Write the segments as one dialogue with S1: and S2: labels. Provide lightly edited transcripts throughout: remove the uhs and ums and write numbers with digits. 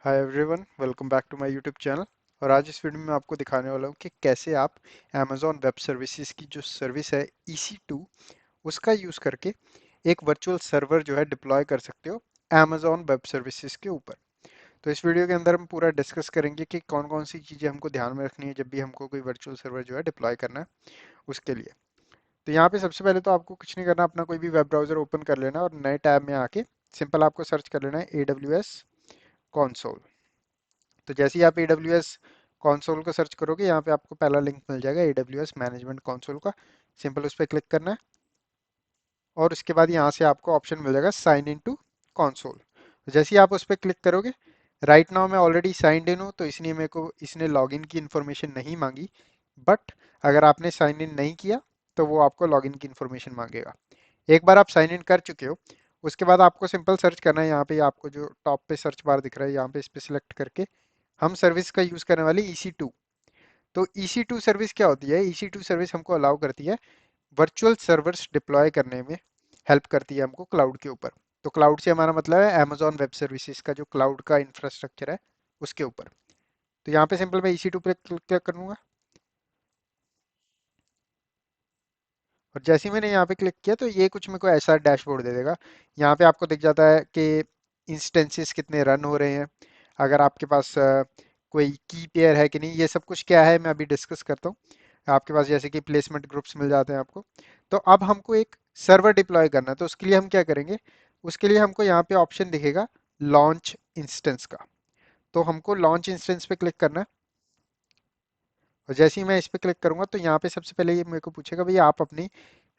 S1: Hi everyone, welcome back to my YouTube channel. और आज इस वीडियो में मैं आपको दिखाने वाला हूँ कि कैसे आप अमेजॉन वेब सर्विसेज की जो सर्विस है EC2 उसका यूज़ करके एक वर्चुअल सर्वर जो है डिप्लॉय कर सकते हो अमेजॉन वेब सर्विसेज के ऊपर। तो इस वीडियो के अंदर हम पूरा डिस्कस करेंगे कि कौन कौन सी चीज़ें हमको ध्यान में रखनी है जब भी हमको कोई वर्चुअल सर्वर जो है डिप्लॉय करना है उसके लिए। तो यहाँ पे सबसे पहले तो आपको कुछ नहीं करना, अपना कोई भी वेब ब्राउज़र ओपन कर लेना और नए टैब में आके सिंपल आपको सर्च कर लेना है AWS कंसोल। तो जैसे ही आप AWS कंसोल को सर्च करोगे, यहाँ पे आपको पहला लिंक मिल जाएगा AWS मैनेजमेंट कंसोल का। सिंपल उस पर क्लिक करना है और उसके बाद यहाँ से आपको ऑप्शन मिल जाएगा साइन इन टू कंसोल। जैसे ही आप उस पर क्लिक करोगे, राइट नाउ मैं ऑलरेडी साइंड इन हूँ तो इसलिए मेरे को इसने लॉगिन की इन्फॉर्मेशन नहीं मांगी। बट अगर आपने साइन इन नहीं किया तो वो आपको लॉगिन की इन्फॉर्मेशन मांगेगा। एक बार आप साइन इन कर चुके हो, उसके बाद आपको सिंपल सर्च करना है। यहाँ पे आपको जो टॉप पे सर्च बार दिख रहा है, यहाँ पे इस पे सिलेक्ट करके हम सर्विस का यूज़ करने वाले EC2। तो EC2 सर्विस क्या होती है? EC2 सर्विस हमको अलाउ करती है वर्चुअल सर्वर्स डिप्लॉय करने में, हेल्प करती है हमको क्लाउड के ऊपर। तो क्लाउड से हमारा मतलब है अमेजॉन वेब सर्विसेज का जो क्लाउड का इंफ्रास्ट्रक्चर है उसके ऊपर। तो यहाँ पे सिंपल मैं EC2 पे क्लिक करूंगा और जैसे ही मैंने यहाँ पे क्लिक किया तो ये कुछ मेरे को ऐसा डैशबोर्ड दे देगा। यहाँ पे आपको दिख जाता है कि इंस्टेंसेस कितने रन हो रहे हैं, अगर आपके पास कोई की पेयर है कि नहीं, ये सब कुछ क्या है मैं अभी डिस्कस करता हूँ। आपके पास जैसे कि प्लेसमेंट ग्रुप्स मिल जाते हैं आपको। तो अब हमको एक सर्वर डिप्लॉय करना है, तो उसके लिए हम क्या करेंगे? उसके लिए हमको यहाँ पे ऑप्शन दिखेगा लॉन्च इंस्टेंस का। तो हमको लॉन्च इंस्टेंस पे क्लिक करना है और जैसे ही मैं इस पे क्लिक करूंगा तो यहाँ पे सबसे पहले ये मेरे को पूछेगा भाई आप अपनी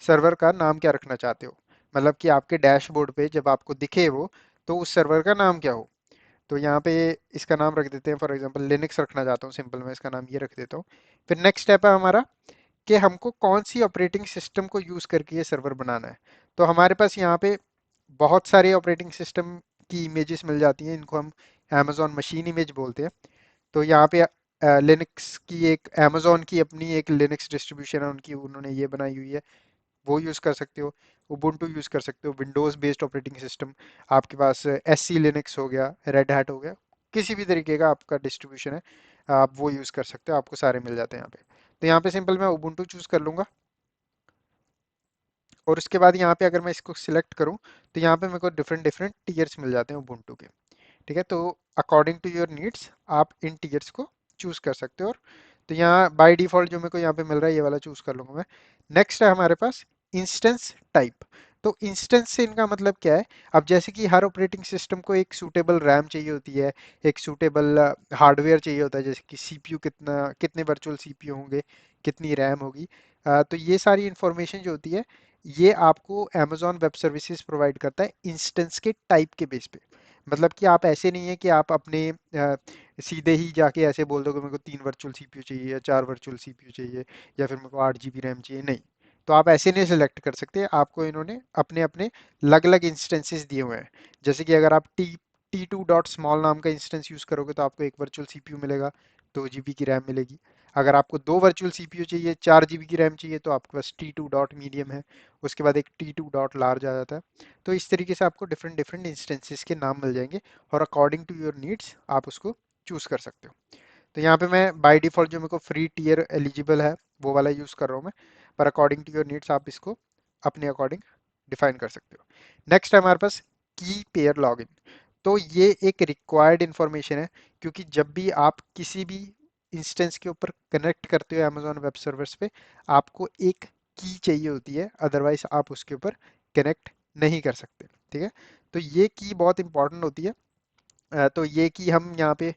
S1: सर्वर का नाम क्या रखना चाहते हो। मतलब कि आपके डैशबोर्ड पे जब आपको दिखे वो, तो उस सर्वर का नाम क्या हो। तो यहाँ पे इसका नाम रख देते हैं, फॉर एग्जांपल लिनक्स रखना चाहता हूँ, सिंपल मैं इसका नाम ये रख देता हूँ। फिर नेक्स्ट स्टेप है हमारा कि हमको कौन सी ऑपरेटिंग सिस्टम को यूज़ करके ये सर्वर बनाना है। तो हमारे पास यहाँ पे बहुत सारे ऑपरेटिंग सिस्टम की इमेजेस मिल जाती हैं, इनको हम अमेजॉन मशीन इमेज बोलते हैं। तो यहाँ पे लिनक्स की एक अमेजोन की अपनी एक लिनक्स डिस्ट्रीब्यूशन है उनकी, उन्होंने ये बनाई हुई है, वो यूज़ कर सकते हो। उबुंटू यूज़ कर सकते हो, विंडोज़ बेस्ड ऑपरेटिंग सिस्टम। आपके पास SC लिनक्स हो गया, रेड हैट हो गया, किसी भी तरीके का आपका डिस्ट्रीब्यूशन है आप वो यूज़ कर सकते हो, आपको सारे मिल जाते हैं यहाँ पे। तो यहाँ पे सिंपल मैं उबुंटू चूज़ कर लूँगा और उसके बाद यहाँ पे अगर मैं इसको सिलेक्ट करूँ तो यहाँ पे मेरे को डिफरेंट डिफरेंट टीयर्स मिल जाते हैं उबुंटू के। ठीक है, तो अकॉर्डिंग टू योर नीड्स आप इन टीयर्स को चूज कर सकते हो। और तो यहाँ बाय डिफॉल्ट जो मेरे को यहाँ पे मिल रहा है ये वाला चूज कर लूंगा मैं। नेक्स्ट है हमारे पास इंस्टेंस टाइप। तो इंस्टेंस से इनका मतलब क्या है? अब जैसे कि हर ऑपरेटिंग सिस्टम को एक सूटेबल रैम चाहिए होती है, एक सूटेबल हार्डवेयर चाहिए होता है, जैसे कि CPU कितना, कितने वर्चुअल CPU होंगे, कितनी रैम होगी। तो ये सारी इंफॉर्मेशन जो होती है ये आपको अमेजॉन वेब सर्विसेज प्रोवाइड करता है इंस्टेंस के टाइप के बेस पे। मतलब कि आप ऐसे नहीं है कि आप अपने सीधे ही जाके ऐसे बोल दो कि मेरे को 3 वर्चुअल CPU चाहिए या 4 वर्चुअल CPU चाहिए या फिर मेरे को 8 GB रैम चाहिए, नहीं। तो आप ऐसे नहीं सिलेक्ट कर सकते, आपको इन्होंने अपने अपने अलग अलग इंस्टेंसेस दिए हुए हैं। जैसे कि अगर आप टी टू डॉट स्मॉल नाम का इंस्टेंस यूज करोगे तो आपको 1 वर्चुअल CPU मिलेगा, 2 GB की रैम मिलेगी। अगर आपको 2 वर्चुअल CPU चाहिए, 4 GB की रैम चाहिए, तो आपके पास T2 डॉट मीडियम है, उसके बाद एक T2 डॉट लार्ज आ जाता है। तो इस तरीके से आपको डिफरेंट डिफरेंट इंस्टेंसेस के नाम मिल जाएंगे और अकॉर्डिंग टू योर नीड्स आप उसको चूज कर सकते हो। तो यहाँ पे मैं बाय डिफॉल्ट जो मेरे को फ्री टीयर एलिजिबल है वो वाला यूज कर रहा हूँ मैं, पर अकॉर्डिंग टू योर नीड्स आप इसको अपने अकॉर्डिंग डिफाइन कर सकते हो। नेक्स्ट है हमारे पास की पेयर लॉगिन। तो ये एक रिक्वायर्ड इंफॉर्मेशन है, क्योंकि जब भी आप किसी भी इंस्टेंस के ऊपर कनेक्ट करते हो अमेजोन वेब सर्वर्स पे, आपको एक की चाहिए होती है, अदरवाइज आप उसके ऊपर कनेक्ट नहीं कर सकते। ठीक है, तो ये की बहुत इंपॉर्टेंट होती है। तो ये की हम यहाँ पे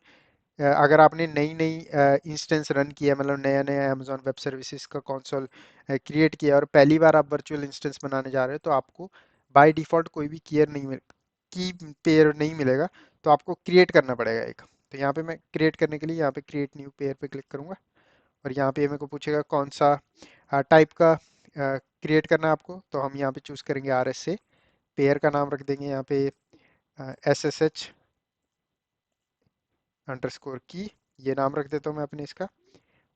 S1: अगर आपने नई नई इंस्टेंस रन किया, मतलब नया नया अमेजोन वेब सर्विसेज का कंसोल क्रिएट किया और पहली बार आप वर्चुअल इंस्टेंस बनाने जा रहे हो, तो आपको बाय डिफॉल्ट कोई भी की पेयर नहीं मिलेगा। तो आपको क्रिएट करना पड़ेगा एक। तो यहाँ पे मैं क्रिएट करने के लिए यहाँ पे क्रिएट न्यू पेयर पे क्लिक करूंगा और यहाँ पे मेरे को पूछेगा कौन सा टाइप का क्रिएट करना है आपको। तो हम यहाँ पे चूज करेंगे RS से, पेयर का नाम रख देंगे यहाँ पे SSH की, ये नाम रख देता हूँ मैं अपने इसका।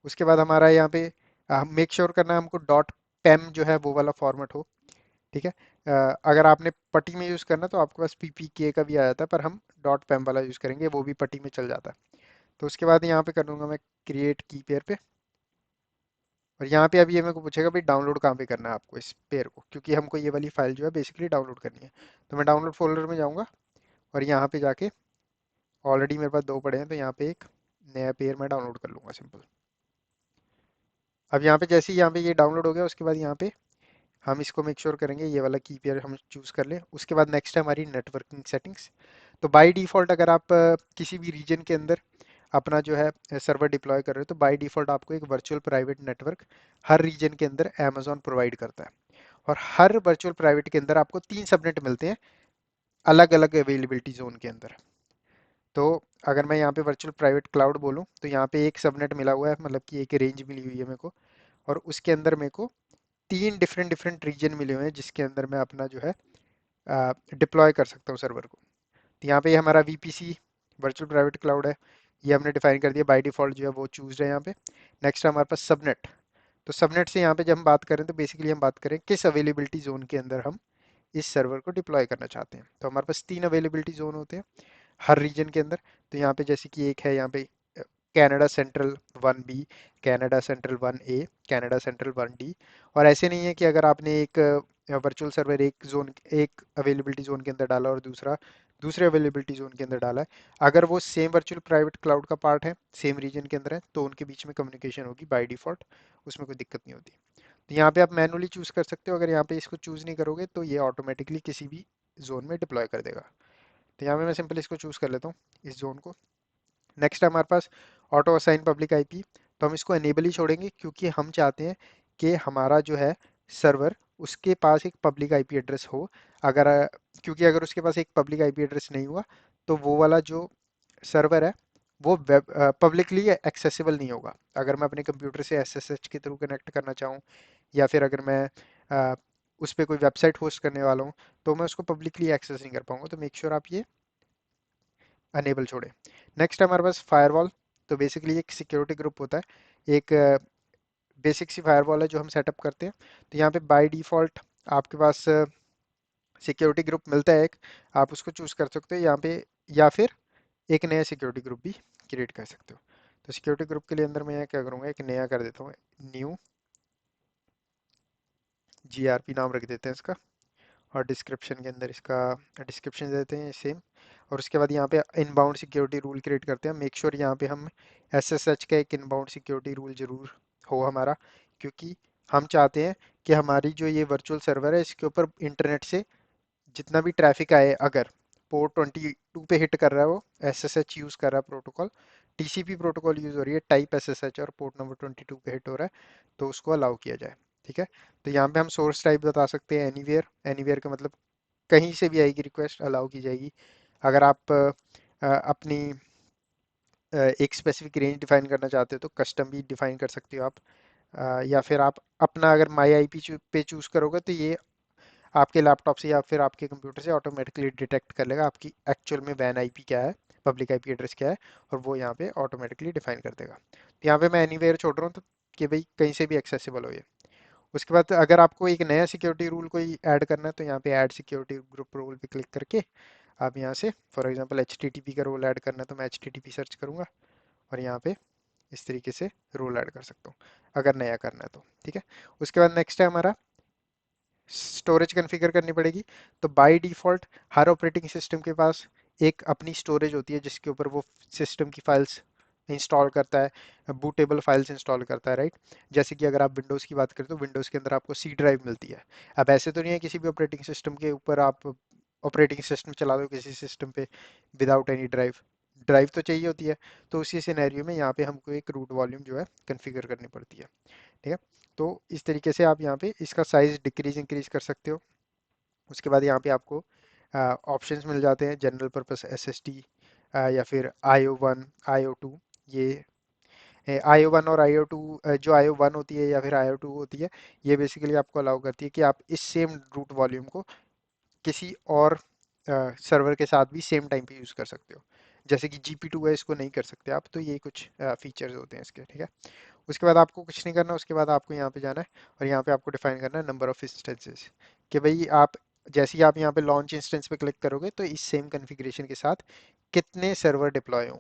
S1: उसके बाद हमारा यहाँ पे मेक श्योर करना है हमको डॉट पेम जो है वो वाला फॉर्मेट हो। ठीक है, अगर आपने पट्टी में यूज़ करना तो आपके पास पीपीके का भी आ जाता है, पर हम डॉट पैम वाला यूज़ करेंगे, वो भी पट्टी में चल जाता है। तो उसके बाद यहाँ पे कर दूंगा मैं क्रिएट की पेयर पे। और यहाँ पे अभी ये मेरे को पूछेगा भाई डाउनलोड कहाँ पे करना है आपको इस पेयर को, क्योंकि हमको ये वाली फाइल जो है बेसिकली डाउनलोड करनी है। तो मैं डाउनलोड फोल्डर में जाऊँगा और यहाँ पे जाके ऑलरेडी मेरे पास दो पड़े हैं, तो यहाँ पे एक नया पेयर मैं डाउनलोड कर लूँगा सिंपल। अब यहाँ पे जैसे ही यहाँ पे ये डाउनलोड हो गया, उसके बाद यहाँ पे हम इसको मेक श्योर करेंगे ये वाला की पेयर हम चूज़ कर लें। उसके बाद नेक्स्ट है हमारी नेटवर्किंग सेटिंग्स। तो बाय डिफ़ॉल्ट अगर आप किसी भी रीजन के अंदर अपना जो है सर्वर डिप्लॉय कर रहे हो, तो बाय डिफ़ॉल्ट आपको एक वर्चुअल प्राइवेट नेटवर्क हर रीजन के अंदर अमेजोन प्रोवाइड करता है। और हर वर्चुअल प्राइवेट के अंदर आपको 3 सबनेट मिलते हैं अलग अलग अवेलेबिलिटी जोन के अंदर। तो अगर मैं यहाँ पे वर्चुअल प्राइवेट क्लाउड बोलूँ तो यहाँ पे एक सबनेट मिला हुआ है, मतलब कि एक रेंज मिली हुई है मेरे को। और उसके अंदर मेरे को 3 डिफरेंट डिफरेंट रीजन मिले हुए हैं जिसके अंदर मैं अपना जो है डिप्लॉय कर सकता हूँ सर्वर को। तो यहाँ पे ये हमारा वीपीसी वर्चुअल प्राइवेट क्लाउड है, ये हमने डिफाइन कर दिया बाय डिफॉल्ट, जो है वो चूज है यहाँ पे। नेक्स्ट है हमारे पास सबनेट। तो सबनेट से यहाँ पे जब हम बात करें तो बेसिकली हम बात करें किस अवेलेबिलिटी जोन के अंदर हम इस सर्वर को डिप्लॉय करना चाहते हैं। तो हमारे पास 3 अवेलेबिलिटी जोन होते हैं हर रीजन के अंदर। तो यहाँ पे जैसे कि एक है यहाँ पे Canada Central 1 B, Canada Central 1 A, Canada Central 1 D. और ऐसे नहीं है कि अगर आपने एक वर्चुअल सर्वर एक अवेलेबिलिटी जोन के अंदर डाला और दूसरा दूसरे अवेलेबिलिटी जोन के अंदर डाला है, अगर वो सेम वर्चुअल प्राइवेट क्लाउड का पार्ट है, सेम रीजन के अंदर है, तो उनके बीच में कम्युनिकेशन होगी बाय डिफॉल्ट, उसमें कोई दिक्कत नहीं होती। तो यहाँ पे आप मैनुअली चूज कर सकते हो, अगर यहाँ पे इसको चूज नहीं करोगे तो ये ऑटोमेटिकली किसी भी जोन में डिप्लॉय कर देगा। तो यहाँ पे मैं सिंपल इसको चूज कर लेता हूँ, इस जोन को। नेक्स्ट है हमारे पास ऑटो असाइन पब्लिक आईपी। तो हम इसको एनेबल ही छोड़ेंगे क्योंकि हम चाहते हैं कि हमारा जो है सर्वर उसके पास एक पब्लिक आईपी एड्रेस हो। अगर क्योंकि अगर उसके पास एक पब्लिक आईपी एड्रेस नहीं हुआ तो वो वाला जो सर्वर है वो वेब पब्लिकली एक्सेसिबल नहीं होगा। अगर मैं अपने कंप्यूटर से एसएसएच के थ्रू कनेक्ट करना चाहूँ या फिर अगर मैं अ, उस पर कोई वेबसाइट होस्ट करने वाला हूँ तो मैं उसको पब्लिकली एक्सेस नहीं कर पाऊंगा। तो मेक श्योर आप ये अनेबल छोड़े। नेक्स्ट है हमारे पास फायरवॉल। तो बेसिकली एक सिक्योरिटी ग्रुप होता है, एक बेसिक सी फायरवॉल है जो हम सेटअप करते हैं। तो यहाँ पे बाय डिफॉल्ट आपके पास सिक्योरिटी ग्रुप मिलता है एक, आप उसको चूज कर सकते हो यहाँ पे, या फिर एक नया सिक्योरिटी ग्रुप भी क्रिएट कर सकते हो। तो सिक्योरिटी ग्रुप के लिए अंदर मैं यहाँ क्या करूँगा, एक नया कर देता हूँ, न्यू जीआरपी नाम रख देते हैं इसका। और डिस्क्रिप्शन के अंदर इसका डिस्क्रिप्शन देते हैं सेम। और उसके बाद यहाँ पे इनबाउंड सिक्योरिटी रूल क्रिएट करते हैं। मेक श्योर यहाँ पे हम एसएसएच का एक इनबाउंड सिक्योरिटी रूल जरूर हो हमारा, क्योंकि हम चाहते हैं कि हमारी जो ये वर्चुअल सर्वर है इसके ऊपर इंटरनेट से जितना भी ट्रैफिक आए, अगर पोर्ट 22 पे हिट कर रहा है वो एसएसएच यूज़ कर रहा है प्रोटोकॉल, टीसीपी प्रोटोकॉल यूज़ हो रही है, टाइप एसएसएच और पोर्ट नंबर 22 पे हिट हो रहा है, तो उसको अलाउ किया जाए। ठीक है। तो यहाँ पे हम सोर्स टाइप बता सकते हैं एनीवेयर। एनीवेयर का मतलब कहीं से भी आएगी रिक्वेस्ट अलाउ की जाएगी। अगर आप अपनी एक स्पेसिफिक रेंज डिफाइन करना चाहते हो तो कस्टम भी डिफाइन कर सकते हो आप। या फिर आप अपना अगर माई आईपी पे चूज करोगे तो ये आपके लैपटॉप से या फिर आपके कंप्यूटर से ऑटोमेटिकली डिटेक्ट कर लेगा आपकी एक्चुअल में वैन आईपी क्या है, पब्लिक आईपी एड्रेस क्या है, और वो यहाँ पे ऑटोमेटिकली डिफाइन कर देगा। तो यहाँ पे मैं एनीवेयर छोड़ रहा हूँ तो कि भाई कहीं से भी एक्सेसिबल हो ये। उसके बाद अगर आपको एक नया सिक्योरिटी रूल कोई ऐड करना है तो यहाँ पे ऐड सिक्योरिटी ग्रुप रूल पे क्लिक करके आप यहाँ से फॉर एग्जांपल एचटीटीपी का रोल ऐड करना है तो मैं एचटीटीपी सर्च करूँगा और यहाँ पे इस तरीके से रोल ऐड कर सकता हूँ अगर नया करना है तो। ठीक है। उसके बाद नेक्स्ट है हमारा स्टोरेज कॉन्फ़िगर करनी पड़ेगी। तो by default her operating system के पास एक अपनी स्टोरेज होती है जिसके ऊपर वो सिस्टम की फाइल्स इंस्टॉल करता है, बूटेबल फाइल्स इंस्टॉल करता है, राइट। जैसे कि अगर आप विंडोज़ की बात करें तो विंडोज़ के अंदर आपको सी ड्राइव मिलती है। अब ऐसे तो नहीं है किसी भी ऑपरेटिंग सिस्टम के ऊपर आप ऑपरेटिंग सिस्टम चला दो किसी सिस्टम पे विदाउट एनी ड्राइव, ड्राइव तो चाहिए होती है। तो उसी सिनेरियो में यहाँ पे हमको एक रूट वॉल्यूम जो है कॉन्फ़िगर करनी पड़ती है। ठीक है। तो इस तरीके से आप यहाँ पे इसका साइज डिक्रीज इंक्रीज कर सकते हो। उसके बाद यहाँ पे आपको ऑप्शंस मिल जाते हैं, जनरल पर्पस एसएसडी या फिर IO1 IO2। ये IO1 और IO2, जो IO1 होती है या फिर IO2 होती है, ये बेसिकली आपको अलाउ करती है कि आप इस सेम रूट वॉल्यूम को किसी और सर्वर के साथ भी सेम टाइम पे यूज़ कर सकते हो। जैसे कि GP2 है, इसको नहीं कर सकते आप। तो ये कुछ फीचर्स होते हैं इसके। ठीक है। उसके बाद आपको कुछ नहीं करना, उसके बाद आपको यहाँ पे जाना है और यहाँ पे आपको डिफाइन करना है नंबर ऑफ इंस्टेंसेस, कि भाई आप जैसे ही आप यहाँ पे लॉन्च इंस्टेंस पे क्लिक करोगे तो इस सेम कॉन्फ़िगरेशन के साथ कितने सर्वर डिप्लॉय हों।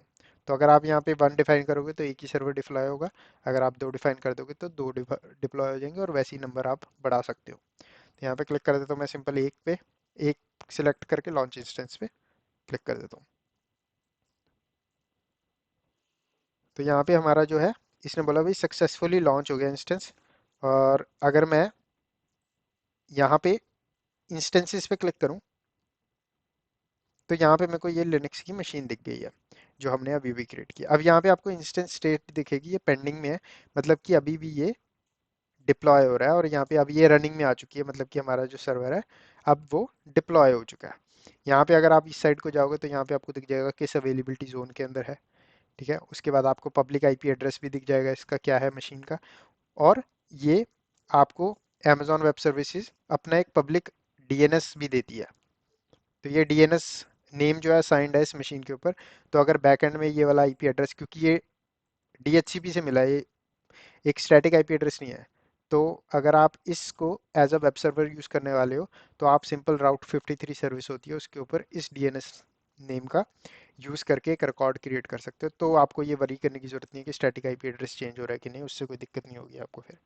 S1: तो अगर आप यहाँ पे वन डिफाइन करोगे तो एक ही सर्वर डिप्लॉय होगा, अगर आप दो डिफाइन कर दोगे तो दो डिप्लॉय हो जाएंगे, और वैसे ही नंबर आप बढ़ा सकते हो। तो यहाँ पे क्लिक कर देता हूँ मैं सिंपल एक पे, एक सिलेक्ट करके लॉन्च इंस्टेंस पे क्लिक कर देता हूँ। तो यहाँ पे हमारा जो है, इसने बोला भाई सक्सेसफुली लॉन्च हो गया इंस्टेंस। और अगर मैं यहाँ पे इंस्टेंसेस पे क्लिक करूँ तो यहाँ पे मेरे को ये लिनक्स की मशीन दिख गई है जो हमने अभी भी क्रिएट की। अब यहाँ पे आपको इंस्टेंस स्टेट दिखेगी, ये पेंडिंग में है, मतलब कि अभी भी ये डिप्लॉय हो रहा है, और यहाँ पे अब ये रनिंग में आ चुकी है, मतलब कि हमारा जो सर्वर है अब वो डिप्लॉय हो चुका है। यहाँ पे अगर आप इस साइड को जाओगे तो यहाँ पे आपको दिख जाएगा किस अवेलेबिलिटी जोन के अंदर है। ठीक है, उसके बाद आपको पब्लिक आईपी एड्रेस भी दिख जाएगा इसका क्या है मशीन का। और ये आपको Amazon वेब सर्विसेज अपना एक पब्लिक डीएनएस भी देती है। तो ये डीएनएस नेम जो है साइंड है इस मशीन के ऊपर। तो अगर बैकएंड में ये वाला आईपी एड्रेस, क्योंकि ये डीएचसीपी से मिला है, ये एक स्टैटिक आईपी एड्रेस नहीं है, तो अगर आप इसको as a web server use करने वाले हो तो आप सिंपल राउट 53 सर्विस होती है उसके ऊपर इस डीएनएस नेम का यूज़ करके एक रिकॉर्ड क्रिएट कर सकते हो। तो आपको ये वरी करने की जरूरत नहीं है कि स्टैटिक आईपी एड्रेस चेंज हो रहा है कि नहीं, उससे कोई दिक्कत नहीं होगी आपको फिर।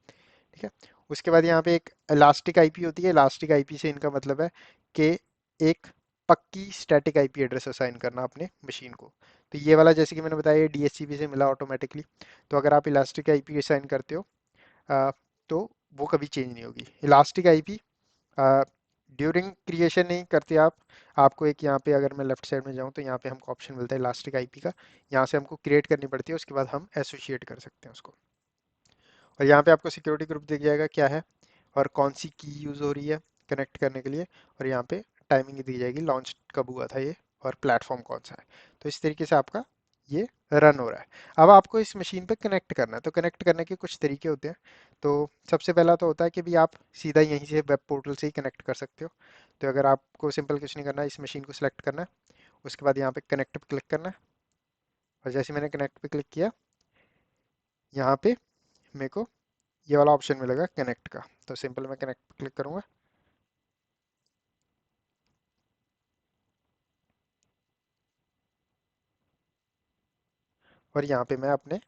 S1: ठीक है, उसके बाद यहाँ पे एक इलास्टिक आईपी होती है। इलास्टिक आईपी से इनका मतलब है कि एक पक्की स्टैटिक आईपी एड्रेस असाइन करना अपने मशीन को। तो ये वाला जैसे कि मैंने बताया ये डीएचसीपी से मिला ऑटोमेटिकली। तो अगर आप इलास्टिक आईपी असाइन करते हो आ, तो वो कभी चेंज नहीं होगी। इलास्टिक आईपी ड्यूरिंग क्रिएशन नहीं करते आप, आपको एक यहाँ पे अगर मैं लेफ्ट साइड में जाऊँ तो यहाँ पे हमको ऑप्शन मिलता है इलास्टिक आईपी का, यहाँ से हमको क्रिएट करनी पड़ती है, उसके बाद हम एसोसिएट कर सकते हैं उसको। और यहाँ पे आपको सिक्योरिटी ग्रुप दिख जाएगा क्या है और कौन सी की यूज़ हो रही है कनेक्ट करने के लिए, और यहाँ पे टाइमिंग दी जाएगी लॉन्च कब हुआ था ये, और प्लेटफॉर्म कौन सा है। तो इस तरीके से आपका ये रन हो रहा है। अब आपको इस मशीन पे कनेक्ट करना है, तो कनेक्ट करने के कुछ तरीके होते हैं। तो सबसे पहला तो होता है कि भी आप सीधा यहीं से वेब पोर्टल से ही कनेक्ट कर सकते हो। तो अगर आपको सिंपल कुछ नहीं करना है, इस मशीन को सिलेक्ट करना है, उसके बाद यहाँ पे कनेक्ट पे क्लिक करना है, और जैसे मैंने कनेक्ट पे क्लिक किया यहाँ पे मेरे को ये वाला ऑप्शन मिलेगा कनेक्ट का। तो सिंपल मैं कनेक्ट पे क्लिक करूंगा, और यहाँ पे मैं अपने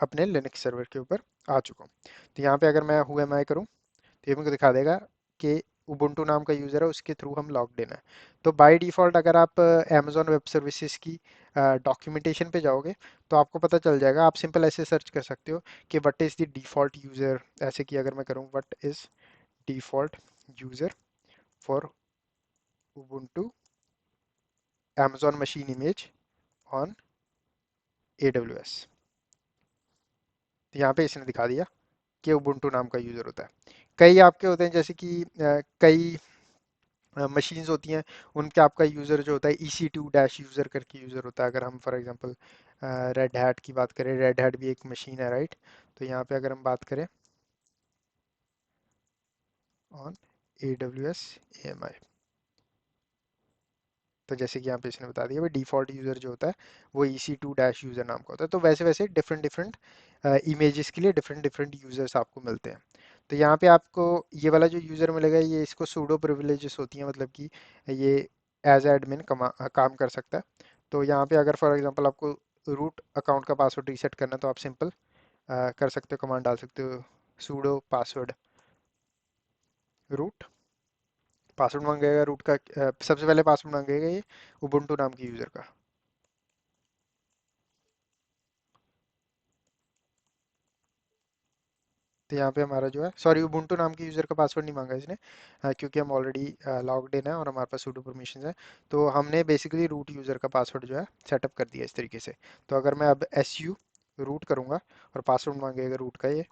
S1: अपने लिनक्स सर्वर के ऊपर आ चुका हूँ। तो यहाँ पे अगर मैं हु एम आई करूँ तो ये मुझे दिखा देगा कि उबुंटू नाम का यूज़र है, उसके थ्रू हम लॉग्ड इन है। तो बाय डिफ़ॉल्ट अगर आप अमेजोन वेब सर्विसेज की डॉक्यूमेंटेशन पे जाओगे तो आपको पता चल जाएगा। आप सिंपल ऐसे सर्च कर सकते हो कि what is the default user, ऐसे कि अगर मैं करूँ what is default user for Ubuntu Amazon machine image on AWS। तो यहाँ पे इसने दिखा दिया कि उबुंटू नाम का यूज़र होता है। कई आपके होते हैं जैसे कि कई मशीन्स होती हैं, उनके आपका यूज़र जो होता है EC2 डैश यूज़र करके यूज़र होता है। अगर हम फॉर एग्जांपल रेड हैट की बात करें, रेड हैट भी एक मशीन है राइट। तो यहाँ पे अगर हम बात करें ऑन AWS AMI, तो जैसे कि यहाँ पे इसने बता दिया भाई डिफ़ॉल्ट यूज़र जो होता है वो EC2 डैश यूज़र नाम का होता है। तो वैसे वैसे डिफरेंट डिफरेंट इमेजेस के लिए डिफरेंट डिफरेंट यूज़र्स आपको मिलते हैं। तो यहाँ पे आपको ये वाला जो यूज़र मिलेगा ये इसको सूडो प्रिविलेजेस होती हैं, मतलब कि ये एज एडमिन काम कर सकता है। तो यहाँ पे अगर फॉर एग्जांपल आपको रूट अकाउंट का पासवर्ड रीसेट करना है तो आप सिंपल कर सकते हो, कमांड डाल सकते हो सूडो पासवर्ड रूट। पासवर्ड मांगेगा रूट का, सबसे पहले पासवर्ड मांगेगा ये उबुंटू नाम के यूज़र का। तो यहाँ पे हमारा जो है, सॉरी उबुंटू नाम के यूज़र का पासवर्ड नहीं मांगा इसने, क्योंकि हम ऑलरेडी लॉग्ड इन है और हमारे पास सूडो परमिशन है। तो हमने बेसिकली रूट यूज़र का पासवर्ड जो है सेटअप कर दिया इस तरीके से। तो अगर मैं अब रूट करूँगा और पासवर्ड मांगेगा रूट का ये,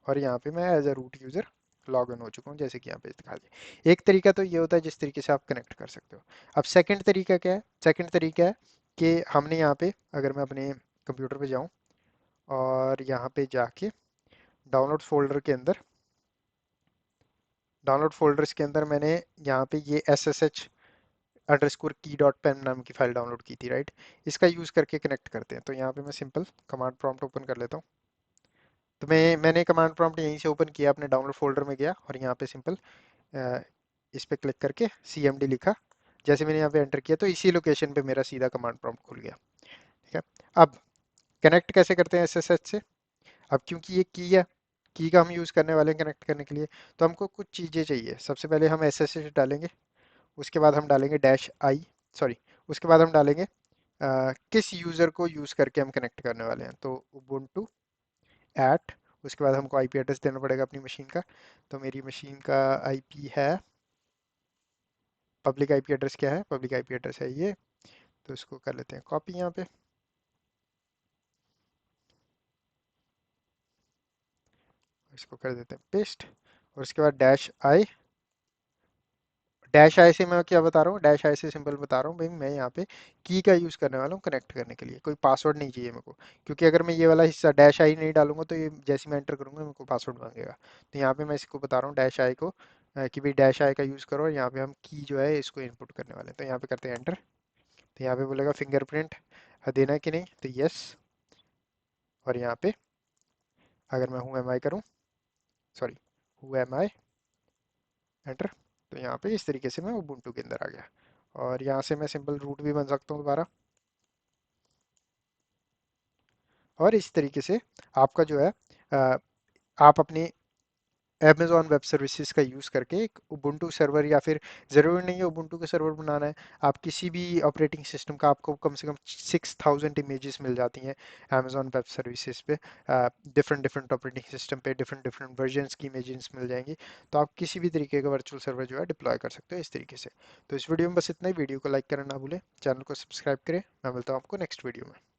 S1: और यहाँ पे मैं as a root user log in हो चुका हूँ, जैसे कि यहाँ पे दिखा दिया। एक तरीका तो ये होता है जिस तरीके से आप कनेक्ट कर सकते हो। अब सेकंड तरीका क्या है, सेकंड तरीका है कि हमने यहाँ पे अगर मैं अपने कंप्यूटर पे जाऊँ और यहाँ पे जाके डाउनलोड फोल्डर के अंदर, डाउनलोड फोल्डर्स के अंदर मैंने यहाँ पे ये SSH अंडरस्कोर की डॉट पेन नाम की फाइल डाउनलोड की थी राइट। इसका यूज़ करके कनेक्ट करते हैं। तो यहाँ पे मैं सिंपल कमांड प्रॉम्प्ट ओपन कर लेता हूँ, तो मैंने कमांड प्रॉम्प्ट यहीं से ओपन किया, अपने डाउनलोड फोल्डर में गया और यहाँ पे सिंपल इस पे क्लिक करके CMD लिखा। जैसे मैंने यहाँ पे एंटर किया तो इसी लोकेशन पे मेरा सीधा कमांड प्रॉम्प्ट खुल गया। ठीक है। अब कनेक्ट कैसे करते हैं SSH से? अब क्योंकि ये की है, की का हम यूज़ करने वाले हैं कनेक्ट करने के लिए, तो हमको कुछ चीज़ें चाहिए। सबसे पहले हम SSH डालेंगे, उसके बाद हम डालेंगे -i, सॉरी, उसके बाद हम डालेंगे किस यूज़र को यूज़ करके हम कनेक्ट करने वाले हैं, तो ubuntu @ उसके बाद हमको IP एड्रेस देना पड़ेगा अपनी मशीन का। तो मेरी मशीन का IP है, पब्लिक IP एड्रेस क्या है, पब्लिक IP एड्रेस है ये। तो इसको कर लेते हैं कॉपी यहाँ पे, इसको कर देते हैं पेस्ट, और उसके बाद -i। डैश आई से मैं क्या बता रहा हूँ, डैश आई से सिंपल बता रहा हूँ भाई, मैं यहाँ पे की का यूज़ करने वाला हूँ कनेक्ट करने के लिए, कोई पासवर्ड नहीं चाहिए मेरे को। क्योंकि अगर मैं ये वाला हिस्सा डैश आई नहीं डालूंगा तो ये जैसे मैं एंटर करूंगा मेरे को पासवर्ड मांगेगा। तो यहाँ पे मैं इसको बता रहा हूँ डैश आई को, कि भाई डैश आई का यूज़ करो, और यहाँ पे हम की जो है इसको इनपुट करने वाले हैं। तो यहाँ पे करते हैं एंटर। तो यहाँ पे बोलेगा फिंगरप्रिंट देना है कि नहीं, तो यस। और यहाँ पे अगर मैं हूँ एम आई करूँ, sorry, who am I, enter. तो यहाँ पे इस तरीके से मैं उबुंटू के अंदर आ गया, और यहाँ से मैं सिंपल रूट भी बन सकता हूँ दोबारा। और इस तरीके से आपका जो है अ, आप अपनी Amazon वेब सर्विसेज का यूज़ करके एक उबुंटू सर्वर, या फिर ज़रूरी नहीं है उबुंटू का सर्वर बनाना है, आप किसी भी ऑपरेटिंग सिस्टम का, आपको कम से कम 6000 इमेजेस मिल जाती हैं Amazon वेब सर्विसेज पे। डिफरेंट डिफरेंट ऑपरेटिंग सिस्टम पे डिफरेंट डिफरेंट वर्जन्स की इमेजेस मिल जाएंगी। तो आप किसी भी तरीके का वर्चुअल सर्वर जो है डिप्लॉय कर सकते हो इस तरीके से। तो इस वीडियो में बस इतना ही। वीडियो को लाइक करना ना भूलें, चैनल को सब्सक्राइब करें। मैं मिलता हूँ आपको नेक्स्ट वीडियो में।